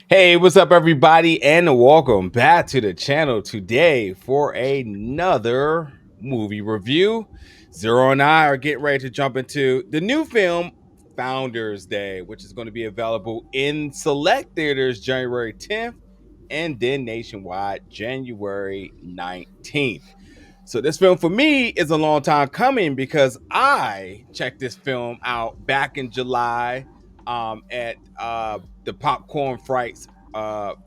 Hey, what's up, everybody, and welcome back to the channel today for another movie review. Zero and I are getting ready to jump into the new film Founders Day, which is going to be available in select theaters January 10th and then nationwide January 19th. So this film for me is a long time coming because I checked this film out back in July at the Popcorn Frights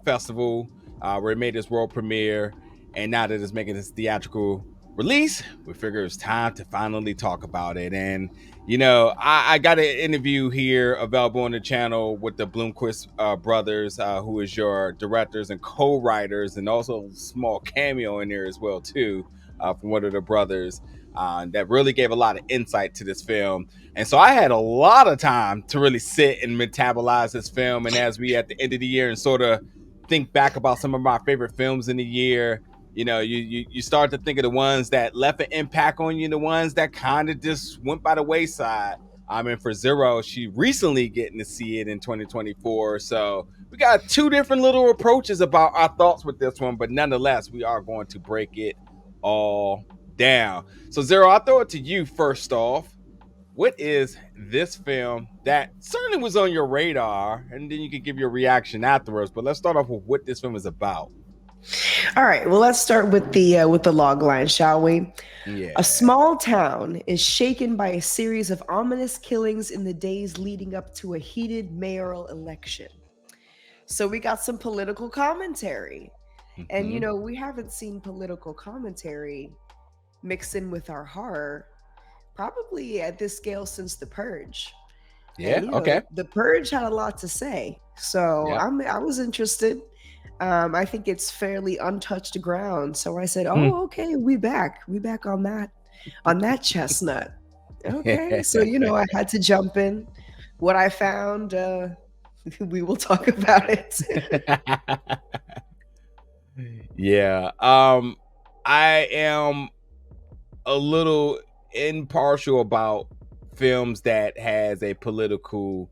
Festival where it made its world premiere. And now that it's making its theatrical release, we figure it's time to finally talk about it. And, I got an interview here available on the channel with the Bloomquist Brothers, who is your directors and co-writers, and also a small cameo in there as well, too from one of the brothers that really gave a lot of insight to this film. And so I had a lot of time to really sit and metabolize this film. And as we at the end of the year and sort of think back about some of my favorite films in the year, you start to think of the ones that left an impact on you, the ones that kind of just went by the wayside. And for Zero, she recently getting to see it in 2024. So we got two different little approaches about our thoughts with this one, but nonetheless, we are going to break it all down. So Zero, I'll throw it to you first off. What is this film that certainly was on your radar, and then you can give your reaction afterwards? But let's start off with what this film is about. All right, well, let's start with the log line, shall we? Yeah. A small town is shaken by a series of ominous killings in the days leading up to a heated mayoral election. So we got some political commentary. And we haven't seen political commentary mixed in with our horror probably at this scale since The Purge. Yeah. And, Okay. The Purge had a lot to say, so Yep. I was interested. I think it's fairly untouched ground, so I said, "Oh, okay, we back on that chestnut." Okay, so I had to jump in. What I found, we will talk about it. Yeah. I am a little impartial about films that has a political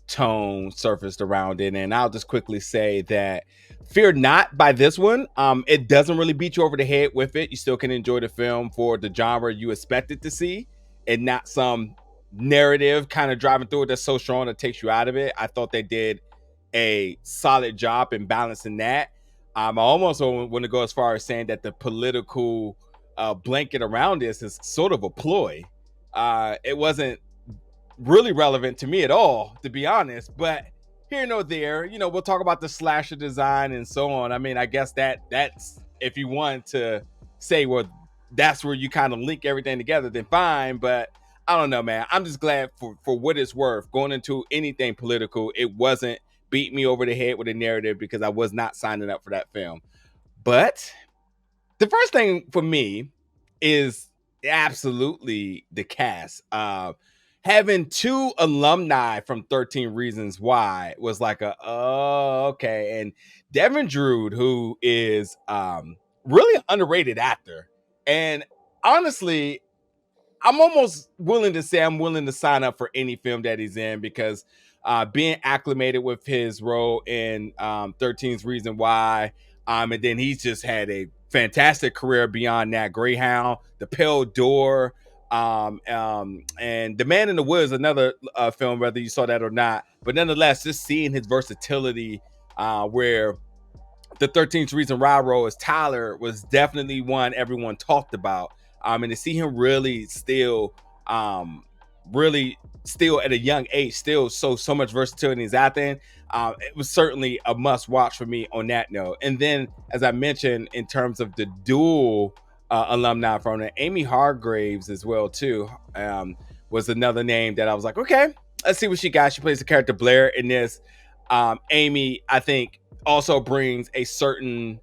tone surfaced around it, and I'll just quickly say that fear not by this one. It doesn't really beat you over the head with it. You still can enjoy the film for the genre you expect it to see, and not some narrative kind of driving through it that's so strong that takes you out of it. I thought they did a solid job in balancing that. I almost want to go as far as saying that the political blanket around this is sort of a ploy. It wasn't really relevant to me at all, to be honest, but here nor there, we'll talk about the slasher design and so on. I mean, I guess that's if you want to say, well, that's where you kind of link everything together, then fine. But I don't know, man. I'm just glad for what it's worth. Going into anything political, it wasn't beat me over the head with a narrative, because I was not signing up for that film. But the first thing for me is absolutely the cast. Having two alumni from 13 Reasons Why was like oh, okay. And Devin Druid, who is really an underrated actor. And honestly, I'm almost willing to say I'm willing to sign up for any film that he's in, because being acclimated with his role in 13's Reason Why, and then he's just had a fantastic career beyond that. Greyhound, The Pale Door, and The Man in the Woods, another film, whether you saw that or not. But nonetheless, just seeing his versatility, where the 13th Reason Why role as Tyler was definitely one everyone talked about. And to see him really still at a young age, still so much versatility in his acting, it was certainly a must watch for me on that note. And then, as I mentioned, in terms of the dual alumni from it, Amy Hargreaves as well too, was another name that I was like, okay, let's see what she got. She plays the character Blair in this. Amy, I think, also brings a certain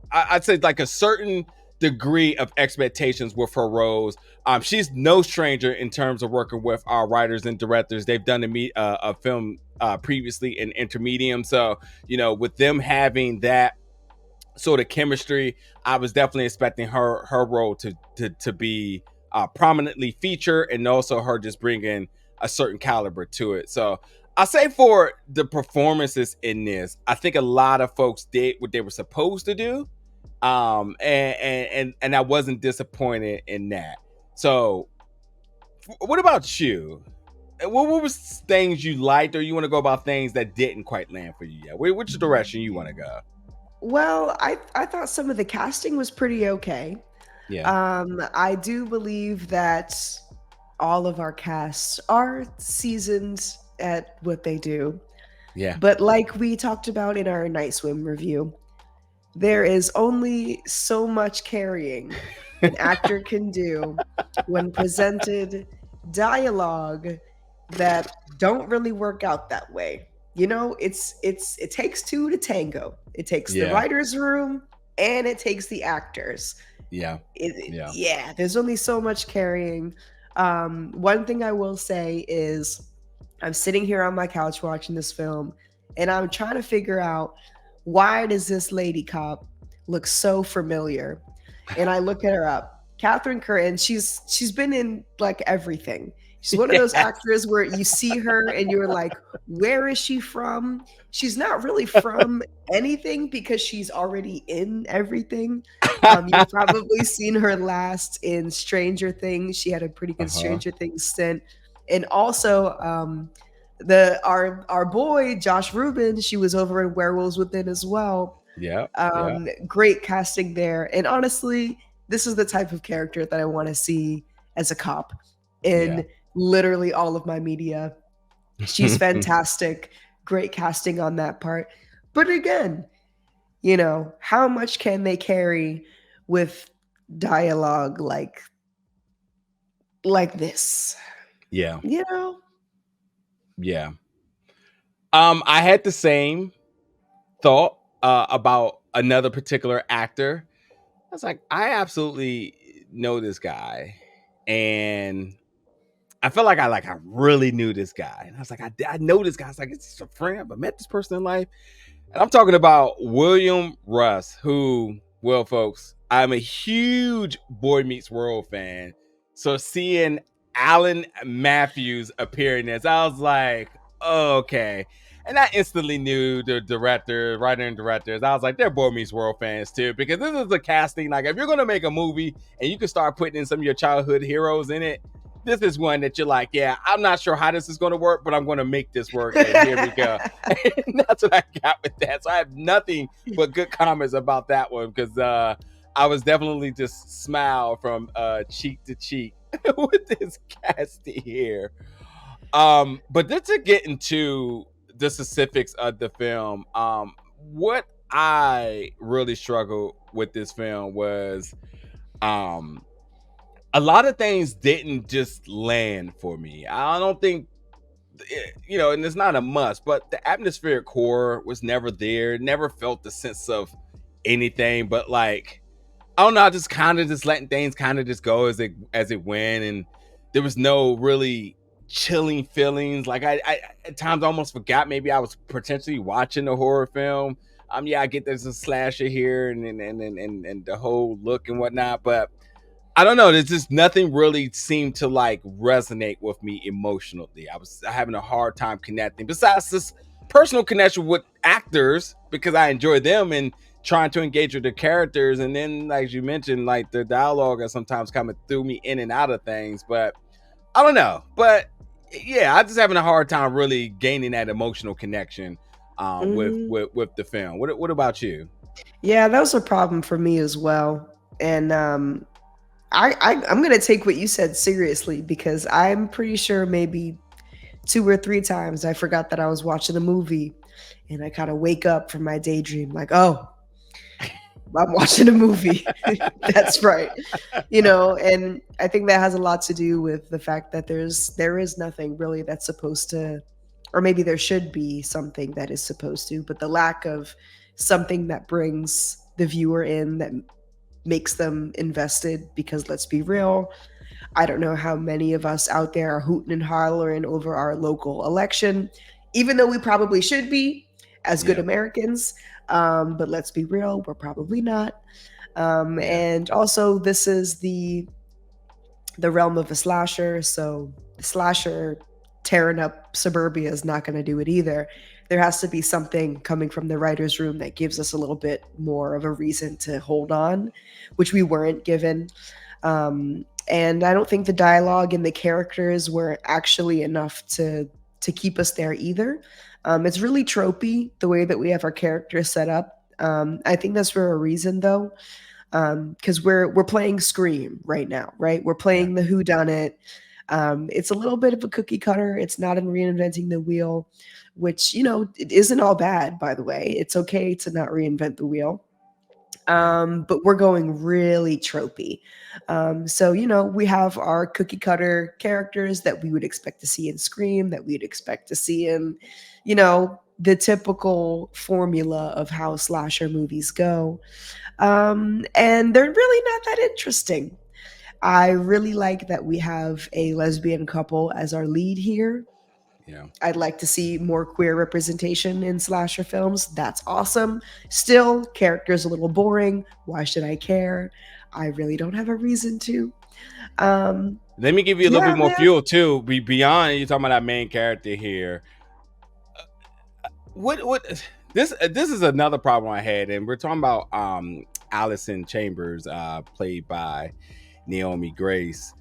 I'd say like a certain degree of expectations with her roles. She's no stranger in terms of working with our writers and directors. They've done a film previously in Intermedium, so with them having that sort of chemistry, I was definitely expecting her role to be prominently featured, and also her just bringing a certain caliber to it. So I say for the performances in this, I think a lot of folks did what they were supposed to do. And I wasn't disappointed in that. So what about you? What was things you liked, or you want to go about things that didn't quite land for you yet? Which direction you want to go? Well, I thought some of the casting was pretty okay. Yeah. I do believe that all of our casts are seasoned at what they do. Yeah. But like we talked about in our Night Swim review, there is only so much carrying an actor can do when presented dialogue that don't really work out that way. You know, it takes two to tango. It takes the Yeah. writer's room and it takes the actors. Yeah. Yeah, there's only so much carrying. One thing I will say is I'm sitting here on my couch watching this film and I'm trying to figure out, why does this lady cop look so familiar? And I look at her up, Catherine Curtin. She's been in like everything. She's one of those actors where you see her and you're like, where is she from? She's not really from anything because she's already in everything. You've probably seen her last in Stranger Things. She had a pretty good Stranger Things stint. And also, our boy Josh Rubin, she was over in Werewolves Within as well. Yeah. Great casting there. And honestly, this is the type of character that I want to see as a cop in literally all of my media. She's fantastic. Great casting on that part. But again, you know, how much can they carry with dialogue like this? Yeah. You know? Yeah. I had the same thought about another particular actor. I was like, I absolutely know this guy, and I felt like I really knew this guy, and I was like, I know this guy. I was like, it's a friend. I met this person in life, and I'm talking about William Russ, who, well, folks, I'm a huge Boy Meets World fan. So seeing Alan Matthews appear in this, I was like, oh, okay. And I instantly knew the writer and directors. I was like, they're Boy Meets World fans too, because this is a casting. Like, if you're going to make a movie and you can start putting in some of your childhood heroes in it, this is one that you're like, yeah, I'm not sure how this is going to work, but I'm going to make this work. And here we go. And that's what I got with that. So I have nothing but good comments about that one, because I was definitely just smile from cheek to cheek with this casting here. But just to get into the specifics of the film, what I really struggled with this film was a lot of things didn't just land for me. I don't think, you know, and it's not a must, but the atmospheric horror was never there. Never felt the sense of anything, but like, I don't know, I just kind of just letting things kind of just go as it went, and there was no really chilling feelings. Like I at times almost forgot maybe I was potentially watching a horror film. Yeah, I get there's a slasher here and the whole look and whatnot, but I don't know. There's just nothing really seemed to like resonate with me emotionally. I was having a hard time connecting. Besides this personal connection with actors, because I enjoy them and trying to engage with the characters. And then, like you mentioned, like the dialogue is sometimes coming through me in and out of things. But I don't know. But yeah, I'm just having a hard time really gaining that emotional connection with the film. What about you? Yeah, that was a problem for me as well. And I'm gonna take what you said seriously, because I'm pretty sure maybe 2 or 3 times I forgot that I was watching a movie, and I kind of wake up from my daydream like, oh, I'm watching a movie. That's right. You know, and I think that has a lot to do with the fact that there is nothing really that's supposed to, or maybe there should be something that is supposed to, but the lack of something that brings the viewer in, that makes them invested. Because let's be real, I don't know how many of us out there are hooting and hollering over our local election, even though we probably should be as good Americans. But let's be real, we're probably not. And also, this is the realm of a slasher, so the slasher tearing up suburbia is not going to do it either. There has to be something coming from the writer's room that gives us a little bit more of a reason to hold on, which we weren't given. And I don't think the dialogue and the characters were actually enough to keep us there either. It's really tropey the way that we have our characters set up. I think that's for a reason though, because we're playing Scream right now, right? We're playing the whodunit. It's a little bit of a cookie cutter. It's not in reinventing the wheel, which it isn't all bad, by the way. It's okay to not reinvent the wheel. But we're going really tropey. So, we have our cookie cutter characters that we would expect to see in Scream, that we'd expect to see in, the typical formula of how slasher movies go. And they're really not that interesting. I really like that we have a lesbian couple as our lead here. Yeah. I'd like to see more queer representation in slasher films. That's awesome. Still, characters a little boring. Why should I care? I really don't have a reason to. Let me give you a little bit more fuel too. Beyond you talking about that main character here. What this is another problem I had, and we're talking about Allison Chambers, played by Naomi Grace.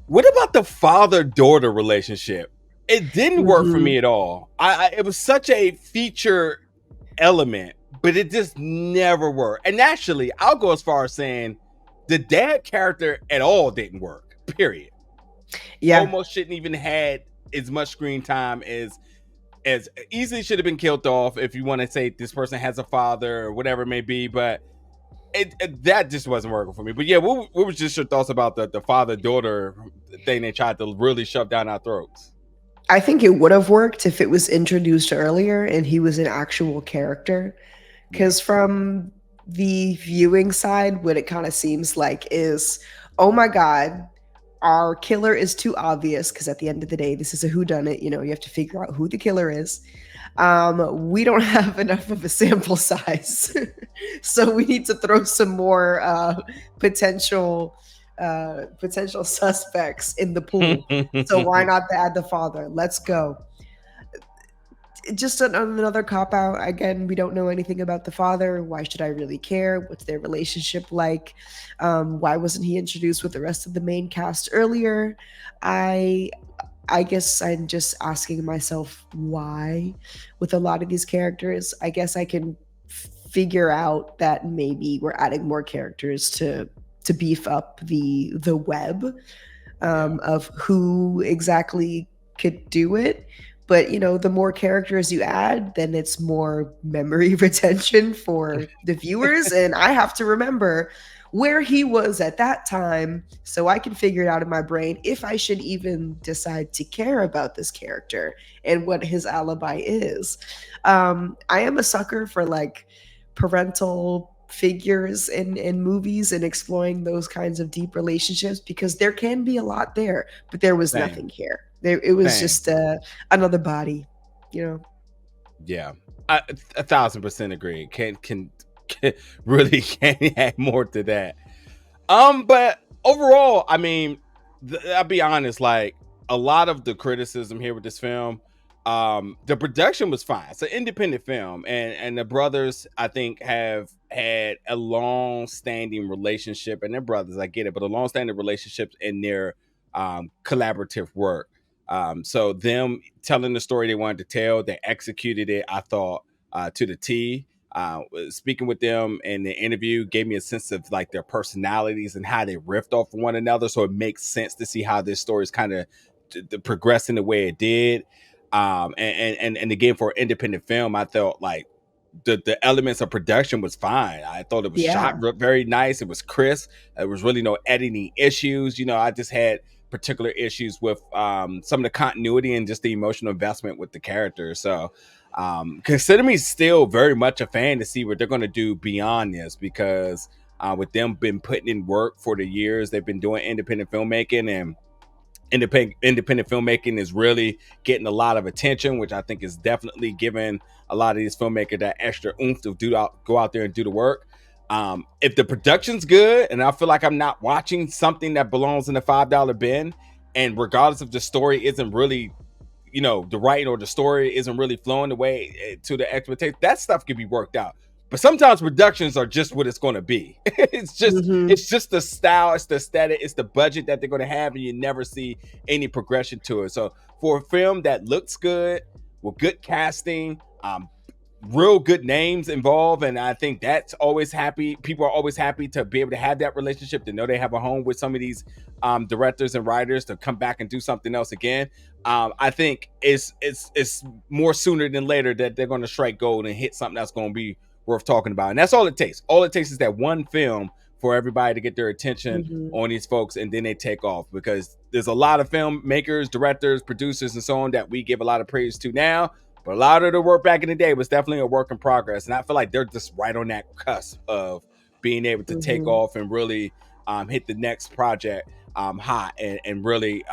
What about the father-daughter relationship? It didn't work for me at all. It was such a feature element, but it just never worked. And actually, I'll go as far as saying the dad character at all didn't work. Period. Yeah. Almost shouldn't even had as much screen time as easily should have been killed off if you want to say this person has a father or whatever it may be, but that just wasn't working for me. But yeah, what was just your thoughts about the father-daughter thing they tried to really shove down our throats? I think it would have worked if it was introduced earlier and he was an actual character. Because from the viewing side, what it kind of seems like is, oh my God, our killer is too obvious. Because at the end of the day, this is a whodunit. You have to figure out who the killer is. We don't have enough of a sample size. So we need to throw some more potential suspects in the pool. So why not add the father? Let's go. Just another cop out. Again, we don't know anything about the father. Why should I really care? What's their relationship like? Why wasn't he introduced with the rest of the main cast earlier? I guess I'm just asking myself why with a lot of these characters. I guess I can figure out that maybe we're adding more characters to beef up the web of who exactly could do it. But the more characters you add, then it's more memory retention for the viewers. And I have to remember where he was at that time so I can figure it out in my brain if I should even decide to care about this character and what his alibi is. I am a sucker for like parental figures in movies and exploring those kinds of deep relationships because there can be a lot there, but there was nothing here. It was just another body, Yeah, 1,000% agree. Can really can't add more to that. But overall, I mean, I'll be honest. Like a lot of the criticism here with this film, the production was fine. It's an independent film, and the brothers, I think, have had a long-standing relationship, and they're brothers. I get it, but a long-standing relationships in their collaborative work. So them telling the story they wanted to tell, they executed it, I thought, to the T. Speaking with them in the interview gave me a sense of like their personalities and how they riffed off one another. So it makes sense to see how this story is kind of progressing the way it did. And again, for an independent film, I felt like the elements of production was fine. I thought it was shot very nice. It was crisp. There was really no editing issues. I just had particular issues with some of the continuity and just the emotional investment with the characters. So consider me still very much a fan to see what they're going to do beyond this, because with them been putting in work for the years they've been doing independent filmmaking, and independent filmmaking is really getting a lot of attention, which I think is definitely giving a lot of these filmmakers that extra oomph to go out there and do the work. If the production's good and I feel like I'm not watching something that belongs in the $5 bin, and regardless if the story isn't really, the writing or the story isn't really flowing the way to the expectation, that stuff can be worked out. But sometimes productions are just what it's going to be. it's just the style, it's the aesthetic, it's the budget that they're going to have, and you never see any progression to it. So for a film that looks good with good casting, real good names involved, and I think that's always happy. People are always happy to be able to have that relationship, to know they have a home with some of these directors and writers to come back and do something else again. I think it's more sooner than later that they're going to strike gold and hit something that's going to be worth talking about, and that's all it takes. All it takes is that one film for everybody to get their attention on these folks, and then they take off, because there's a lot of filmmakers, directors, producers, and so on that we give a lot of praise to now. But a lot of the work back in the day was definitely a work in progress. And I feel like they're just right on that cusp of being able to take off and really hit the next project hot, and really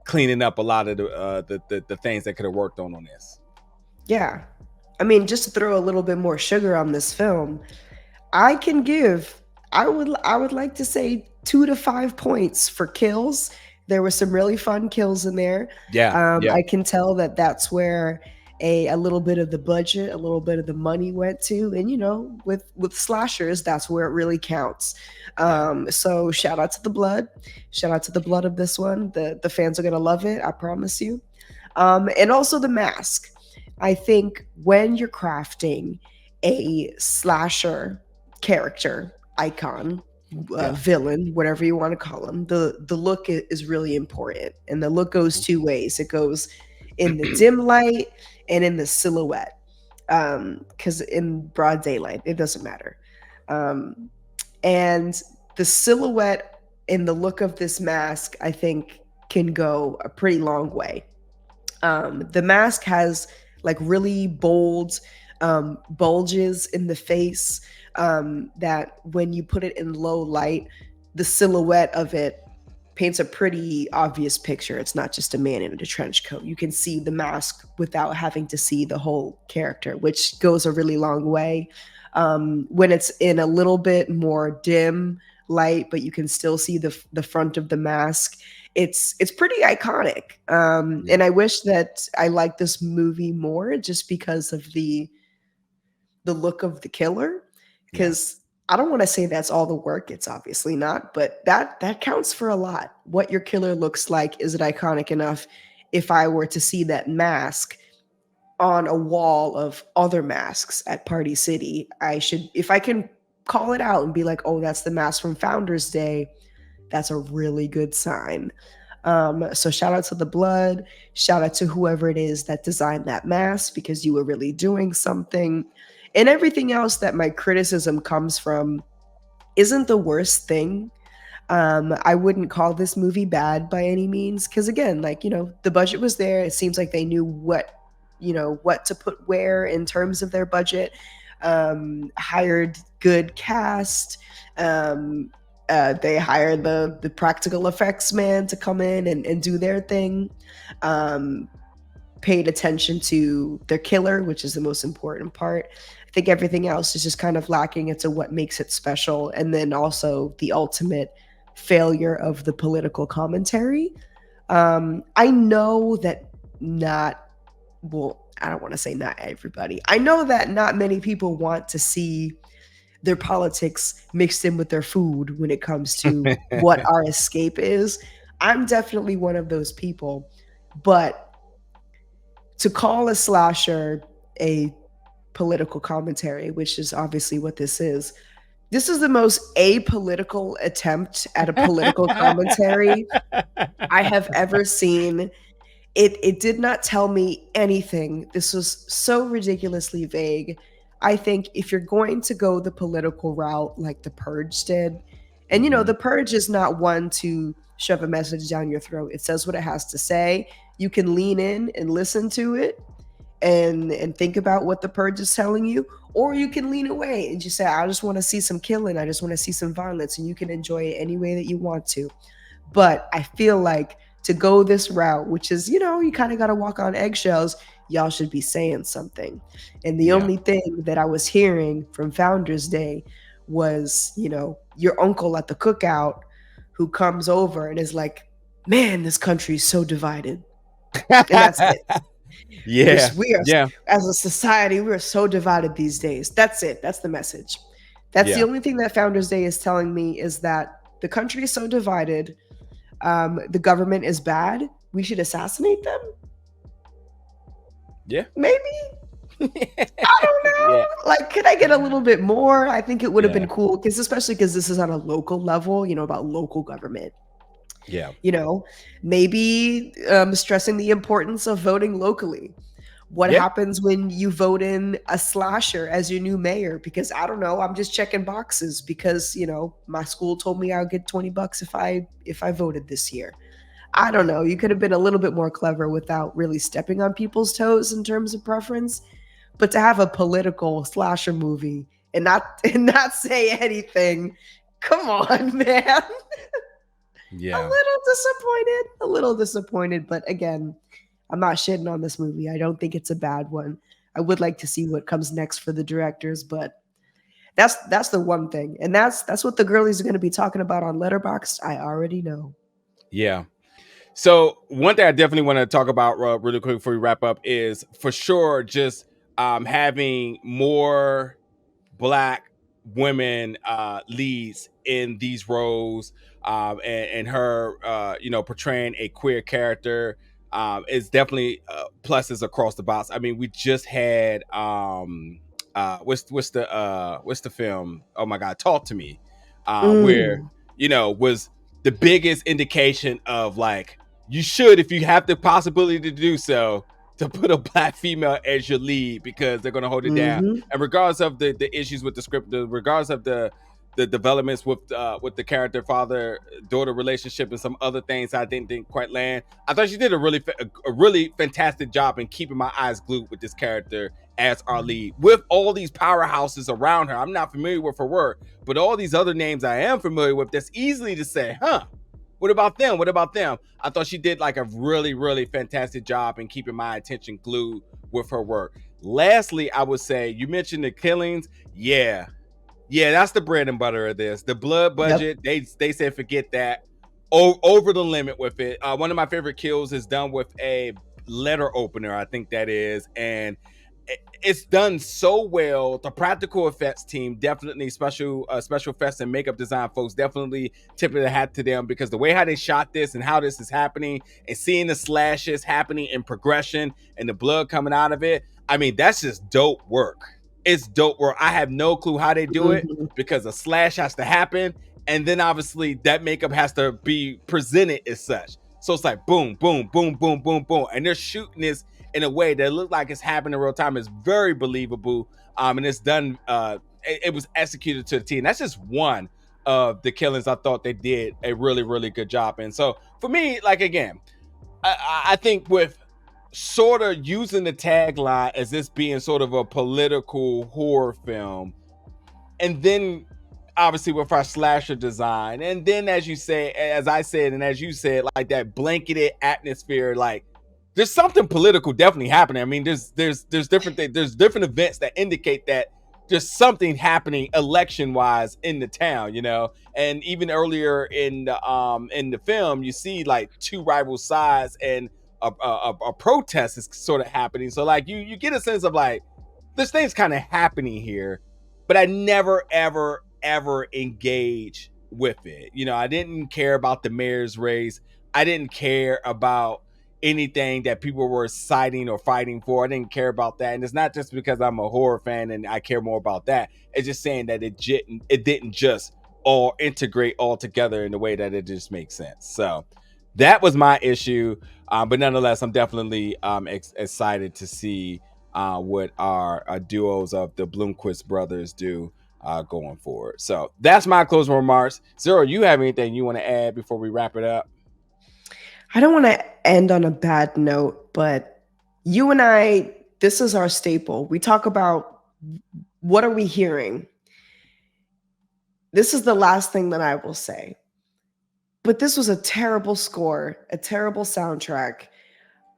cleaning up a lot of the things that could have worked on this. Yeah. I mean, just to throw a little bit more sugar on this film, I would like to say 2 to 5 points for kills. There were some really fun kills in there. Yeah. I can tell that that's where a little bit of the budget, a little bit of the money went to, and with slashers, that's where it really counts. So shout out to the blood of this one. The fans are gonna love it, I promise you. And also the mask. I think when you're crafting a slasher character, icon, villain, whatever you want to call them, the look is really important, and the look goes two ways. It goes in the dim light and in the silhouette, because in broad daylight it doesn't matter, and the silhouette and the look of this mask, I think, can go a pretty long way. The mask has like really bold bulges in the face, that when you put it in low light, the silhouette of it paints a pretty obvious picture. It's not just a man in a trench coat. You can see the mask without having to see the whole character, which goes a really long way. When it's in a little bit more dim light, but you can still see the front of the mask, it's pretty iconic. And I wish that I liked this movie more just because of the look of the killer, because I don't want to say that's all the work. It's obviously not, but that counts for a lot. What your killer looks like, is it iconic enough? If I were to see that mask on a wall of other masks at Party City, if I can call it out and be like, oh, that's the mask from Founders Day, that's a really good sign. So shout out to the blood, shout out to whoever it is that designed that mask, because you were really doing something. And everything else that my criticism comes from isn't the worst thing. I wouldn't call this movie bad by any means, because again, the budget was there. It seems like they knew what to put where in terms of their budget. Hired good cast. They hired the practical effects man to come in and do their thing. Paid attention to their killer, which is the most important part. I think everything else is just kind of lacking into what makes it special. And then also the ultimate failure of the political commentary. I know that I don't want to say not everybody. I know that not many people want to see their politics mixed in with their food when it comes to what our escape is. I'm definitely one of those people. But to call a slasher a political commentary, which is obviously what this is the most apolitical attempt at a political commentary I have ever seen. It did not tell me anything. This was so ridiculously vague. I think if you're going to go the political route like The Purge did, and The Purge is not one to shove a message down your throat. It says what it has to say. You can lean in and listen to it and think about what The Purge is telling you, or you can lean away and just say, I just want to see some killing. I just want to see some violence, and you can enjoy it any way that you want to. But I feel like to go this route, which is, you kind of got to walk on eggshells, y'all should be saying something. And the only thing that I was hearing from Founders Day was, your uncle at the cookout who comes over and is like, man, this country is so divided. And that's it. Yeah, We are, yeah, as a society, we are so divided these days. That's it. That's the message. That's the yeah, only thing that Founders Day is telling me, is that the country is so divided. The government is bad. We should assassinate them. yeah. Maybe. I don't Yeah, know. Like, could I get a little bit more? I think it would have yeah, been cool, because especially because this is on a local level, about local government. yeah, Maybe stressing the importance of voting locally. What yeah, happens when you vote in a slasher as your new mayor? Because I don't know, I'm just checking boxes because my school told me I'll get $20 if I voted this year. I don't know. You could have been a little bit more clever without really stepping on people's toes in terms of preference. But to have a political slasher movie and not say anything, come on, man. yeah, A little disappointed, but again, I'm not shitting on this movie. I don't think it's a bad one. I would like to see what comes next for the directors, but that's the one thing. And that's what the girlies are going to be talking about on Letterboxd. I already know. yeah. So one thing I definitely want to talk about really quick before we wrap up is for sure just having more Black women leads in these roles, and her portraying a queer character is definitely pluses across the box. I mean, we just had what's the film, oh my god, Talk to Me, where Mm. was the biggest indication of like, you should, if you have the possibility to do so, to put a Black female as your lead, because they're going to hold it down. Mm-hmm. And regardless of the issues with the script, regardless of the developments with the character father daughter relationship and some other things I didn't quite land, I thought she did a really fantastic job in keeping my eyes glued with this character as our lead, with all these powerhouses around her. I'm not familiar with her work, but all these other names I am familiar with, that's easily to say, what about them? What about them? I thought she did like a really, really fantastic job in keeping my attention glued with her work. Lastly, I would say, you mentioned the killings. Yeah, that's the bread and butter of this. The blood Yep. budget, they said forget that. Over the limit with it. One of my favorite kills is done with a letter opener, I think that is, and it's done so well. The practical effects team, definitely special effects and makeup design folks, definitely tip of the hat to them, because the way how they shot this and how this is happening and seeing the slashes happening in progression and the blood coming out of it, I mean, that's just dope work. It's dope work. I have no clue how they do it, Mm-hmm. because a slash has to happen, and then obviously that makeup has to be presented as such. So it's like boom, boom, boom, boom, boom, boom, and they're shooting this in a way that looks like it's happening in real time. It's very believable, and it's done. It was executed to the T, and that's just one of the killings I thought they did a really, really good job in. So for me, like again, I think with sort of using the tagline as this being sort of a political horror film, and then obviously with our slasher design, and then as you say, as I said, and as you said, like that blanketed atmosphere, like there's something political definitely happening. I mean, there's different things, there's different events that indicate that there's something happening election wise in the town, and even earlier in the film, you see like two rival sides, and a protest is sort of happening. So like you get a sense of like, this thing's kind of happening here, but I never, ever, ever engage with it. I didn't care about the mayor's race. I didn't care about anything that people were citing or fighting for. I didn't care about that. And it's not just because I'm a horror fan and I care more about that. It's just saying that it didn't just all integrate all together in the way that it just makes sense. So that was my issue. But nonetheless, I'm definitely excited to see what our duos of the Bloomquist brothers do going forward. So that's my closing remarks. Zero, you have anything you want to add before we wrap it up? I don't want to end on a bad note, but you and I, this is our staple. We talk about what are we hearing. This is the last thing that I will say. But this was a terrible score, a terrible soundtrack.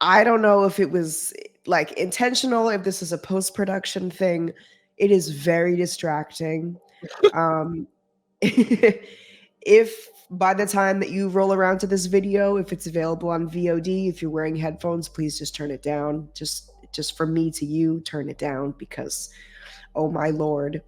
I don't know if it was like intentional, if this is a post-production thing. It is very distracting. Um, If by the time that you roll around to this video, if it's available on VOD, if you're wearing headphones, please just turn it down. Just from me to you, turn it down, because oh my lord.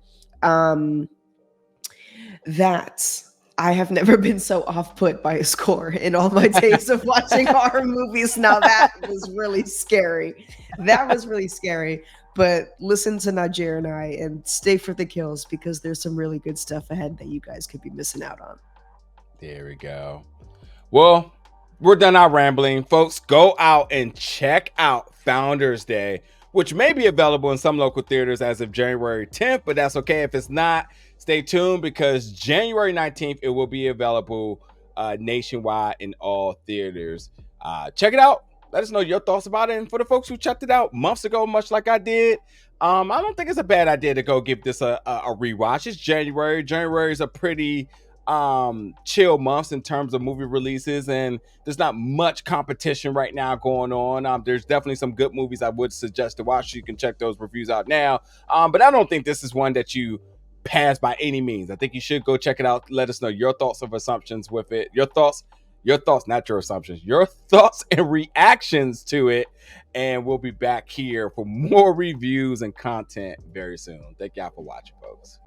That I have never been so off put by a score in all my days of watching horror movies. Now that was really scary. That was really scary. But listen to Najir and I and stay for the kills, because there's some really good stuff ahead that you guys could be missing out on. There we go. Well, we're done our rambling. Folks, go out and check out Founders Day, which may be available in some local theaters as of January 10th, but that's okay if it's not. Stay tuned, because January 19th, it will be available nationwide in all theaters. Check it out. Let us know your thoughts about it. And for the folks who checked it out months ago, much like I did, I don't think it's a bad idea to go give this a rewatch. It's January. January is a pretty chill months in terms of movie releases, and there's not much competition right now going on. There's definitely some good movies I would suggest to watch. You can check those reviews out now, but I don't think this is one that you pass by any means. I think you should go check it out. Let us know your thoughts of assumptions with it, your thoughts, not your assumptions, your thoughts and reactions to it, and we'll be back here for more reviews and content very soon. Thank y'all for watching, folks.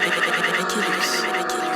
Accusations.